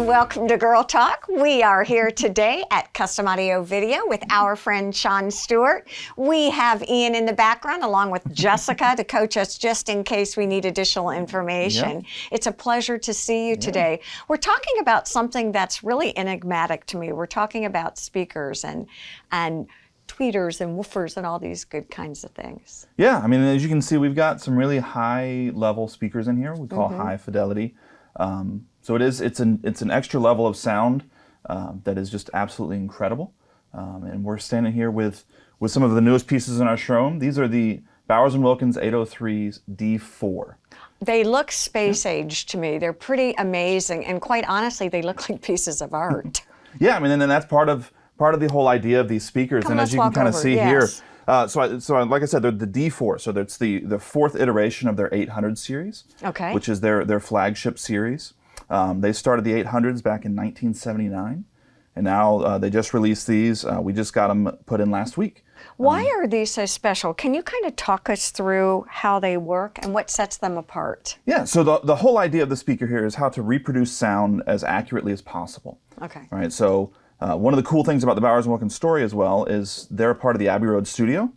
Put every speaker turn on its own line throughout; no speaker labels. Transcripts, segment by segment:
and welcome to Girl Talk. We are here today at Custom Audio Video with our friend Sean Stewart. We have Ian in the background along with Jessica to coach us just in case we need additional information. Yep. It's a pleasure to see you today. We're talking about something that's really enigmatic to me. We're talking about speakers and tweeters and woofers and all these good kinds of things.
Yeah, I mean, as you can see, we've got some really high level speakers in here. We call high fidelity. So it's an extra level of sound that is just absolutely incredible. And we're standing here with some of the newest pieces in our showroom. These are the Bowers & Wilkins 803s D4. They
look space age to me. They're pretty amazing, and quite honestly, they look like pieces of art.
Yeah, I mean, and that's part of the whole idea of these speakers. And as you can kind of see here, so like I said, they're the D4. So that's the fourth iteration of their 800 series, which is their flagship series. They started the 800s back in 1979, and now they just released these. We just got them put in last week.
Why are these so special? Can you kind of talk us through how they work and what sets them apart?
Yeah, so the whole idea of the speaker here is how to reproduce sound as accurately as possible.
Okay.
Right, so one of the cool things about the Bowers & Wilkins story as well is they're a part of the Abbey Road studio.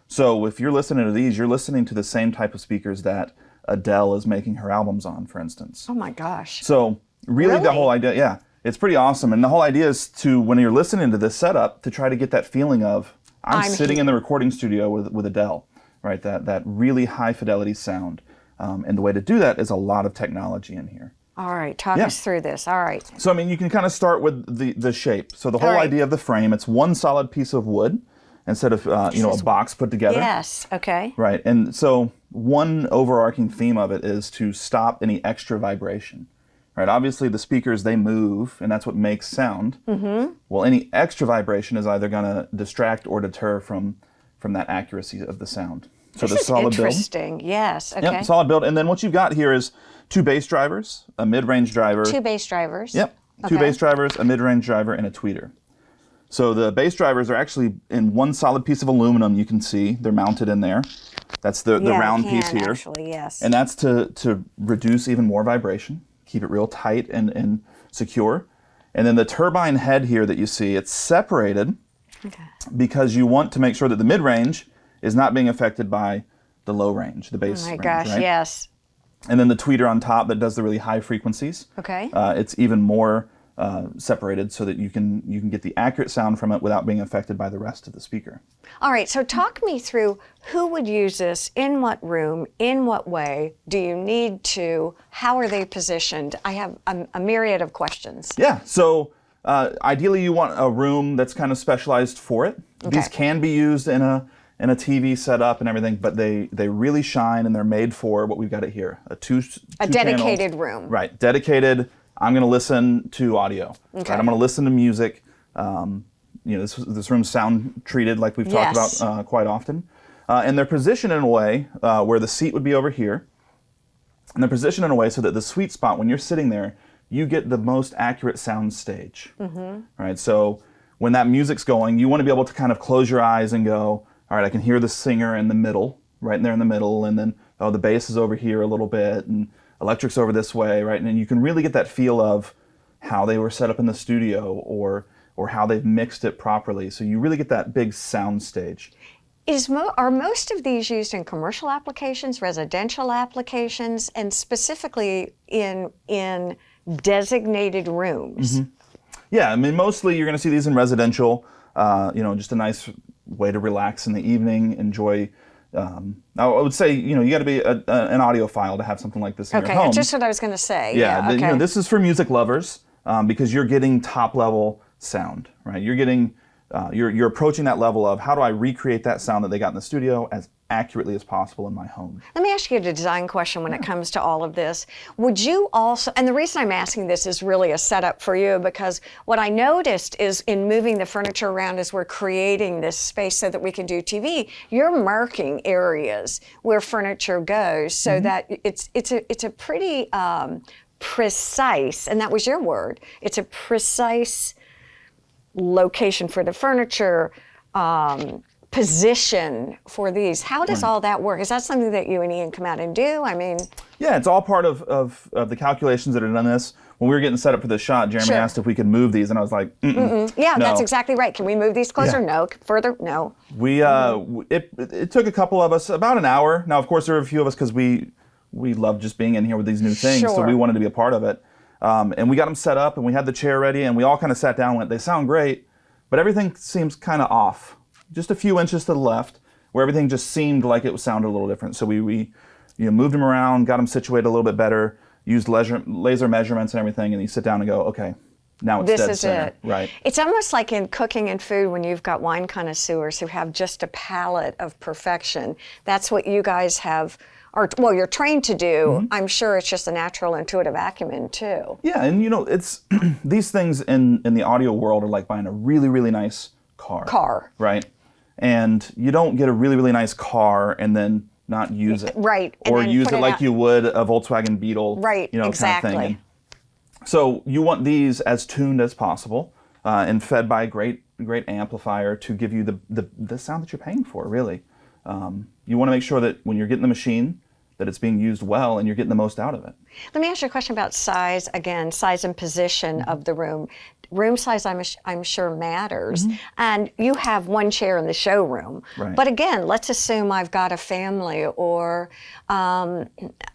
So if you're listening to these, you're listening to the same type of speakers that Adele is making her albums on, for instance.
Oh my gosh.
So really the whole idea, yeah, it's pretty awesome. And the whole idea is to, when you're listening to this setup, to try to get that feeling of, I'm sitting in the recording studio with Adele, right? That really high fidelity sound. And the way to do that is a lot of technology in here.
All right, talk us through this. All right.
So, I mean, you can kind of start with the shape. So the whole idea of the frame, it's one solid piece of wood instead of, a box put together.
Yes, okay.
Right, and so one overarching theme of it is to stop any extra vibration. Right, obviously the speakers, they move, and that's what makes sound. Mm-hmm. Well, any extra vibration is either going to distract or deter from that accuracy of the sound. So
this is solid interesting. Build. Yes, okay.
Yep, solid build. And then what you've got here is two bass drivers, a mid-range driver.
Two bass drivers.
Yep, two bass drivers, a mid-range driver, and a tweeter. So the bass drivers are actually in one solid piece of aluminum. You can see they're mounted in there. That's the round piece here.
Actually, yes.
And that's to reduce even more vibration, keep it real tight and secure. And then the turbine head here that you see, it's separated because you want to make sure that the mid-range is not being affected by the low range, the bass range. Oh my gosh,
right? Yes.
And then the tweeter on top that does the really high frequencies.
Okay.
It's even more separated so that you can get the accurate sound from it without being affected by the rest of the speaker.
All right, so talk me through who would use this, in what room, in what way, do you need to, how are they positioned? I have a myriad of questions.
Yeah, so ideally you want a room that's kind of specialized for it. Okay. These can be used in a TV setup and everything, but they really shine and they're made for what we've got it here. A
dedicated room.
Right, dedicated. I'm going to listen to audio.
Okay.
Right? I'm going to listen to music. This room's sound treated like we've talked about quite often. And they're positioned in a way where the seat would be over here. And they're positioned in a way so that the sweet spot, when you're sitting there, you get the most accurate sound stage. Mm-hmm. Right? So when that music's going, you want to be able to kind of close your eyes and go, all right, I can hear the singer in the middle, right in there in the middle, and then, the bass is over here a little bit, and electric's over this way, right? And you can really get that feel of how they were set up in the studio or how they've mixed it properly. So you really get that big sound stage.
Are most of these used in commercial applications, residential applications, and specifically in designated rooms?
Mm-hmm. Yeah, I mean, mostly you're going to see these in residential, just a nice way to relax in the evening, enjoy. I would say, you got to be an audiophile to have something like this in your home.
Okay, just what I was going to say.
Yeah, this is for music lovers because you're getting top level sound, right? You're getting, you're approaching that level of how do I recreate that sound that they got in the studio as accurately as possible in my home.
Let me ask you a design question when it comes to all of this. Would you also, and the reason I'm asking this is really a setup for you, because what I noticed is in moving the furniture around as we're creating this space so that we can do TV, you're marking areas where furniture goes so that it's a pretty precise, and that was your word, it's a precise location for the furniture, position for these. How does all that work? Is that something that you and Ian come out and do? I mean...
Yeah, it's all part of the calculations that are done this. When we were getting set up for this shot, Jeremy asked if we could move these, and I was like,
Yeah,
no.
that's exactly right. Can we move these closer?
Yeah.
No. Further? No.
We it took a couple of us about an hour. Now, of course, there were a few of us because we love just being in here with these new things, so we wanted to be a part of it. And we got them set up, and we had the chair ready, and we all kind of sat down and went, they sound great, but everything seems kind of off. Just a few inches to the left, where everything just seemed like it sounded a little different. So we moved them around, got them situated a little bit better, used laser measurements and everything, and you sit down and go, okay, now it's dead center.
It.
Right.
It's almost like in cooking and food when you've got wine connoisseurs who have just a palate of perfection. That's what you guys have, well, you're trained to do. I'm sure it's just a natural intuitive acumen too.
Yeah, and it's these things in the audio world are like buying a really, really nice car. Right. And you don't get a really, really nice car and then not use it.
Right.
Or use it like you would a Volkswagen Beetle.
Right, exactly.
Kind of thing. So you want these as tuned as possible and fed by a great amplifier to give you the sound that you're paying for, really. You want to make sure that when you're getting the machine, that it's being used well and you're getting the most out of it.
Let me ask you a question about size, again, size and position of the room. Room size, I'm sure, matters. And you have one chair in the showroom.
Right.
But again, let's assume I've got a family or I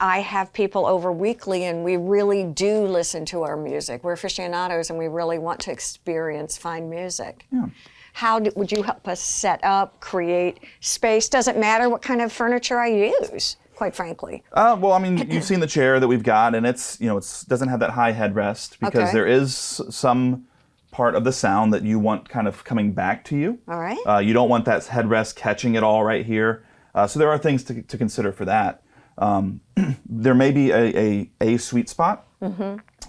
have people over weekly and we really do listen to our music. We're aficionados and we really want to experience fine music.
Yeah.
How would you help us set up, create space? Does it matter what kind of furniture I use, quite frankly?
Well, I mean, you've seen the chair that we've got, and it doesn't have that high headrest because there is some part of the sound that you want kind of coming back to you.
All right.
You don't want that headrest catching it all right here. So there are things to consider for that. There may be a sweet spot,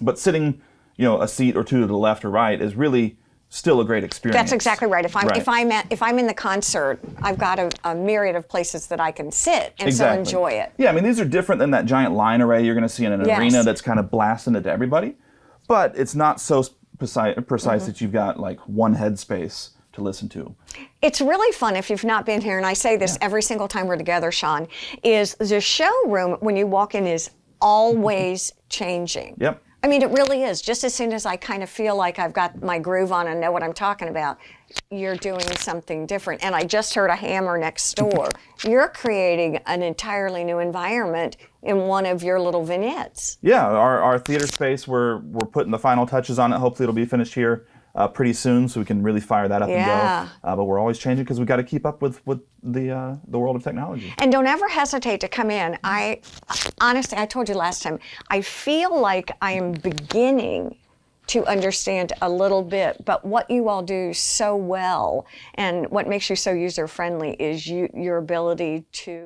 but sitting, a seat or two to the left or right is really still a great experience.
That's exactly right. If I'm in the concert, I've got a myriad of places that I can sit and so enjoy it.
Yeah, I mean, these are different than that giant line array you're going to see in an arena that's kind of blasting it to everybody, but it's not so precise that you've got like one headspace to listen to.
It's really fun if you've not been here, and I say this every single time we're together, Sean, is the showroom when you walk in is always changing.
Yep.
I mean, it really is. Just as soon as I kind of feel like I've got my groove on and know what I'm talking about, you're doing something different. And I just heard a hammer next door. You're creating an entirely new environment in one of your little vignettes.
Yeah, our theater space, we're putting the final touches on it. Hopefully it'll be finished here pretty soon so we can really fire that up and go. But we're always changing because we've got to keep up with the world of technology.
And don't ever hesitate to come in. Honestly, I told you last time, I feel like I am beginning to understand a little bit, but what you all do so well and what makes you so user-friendly is your ability to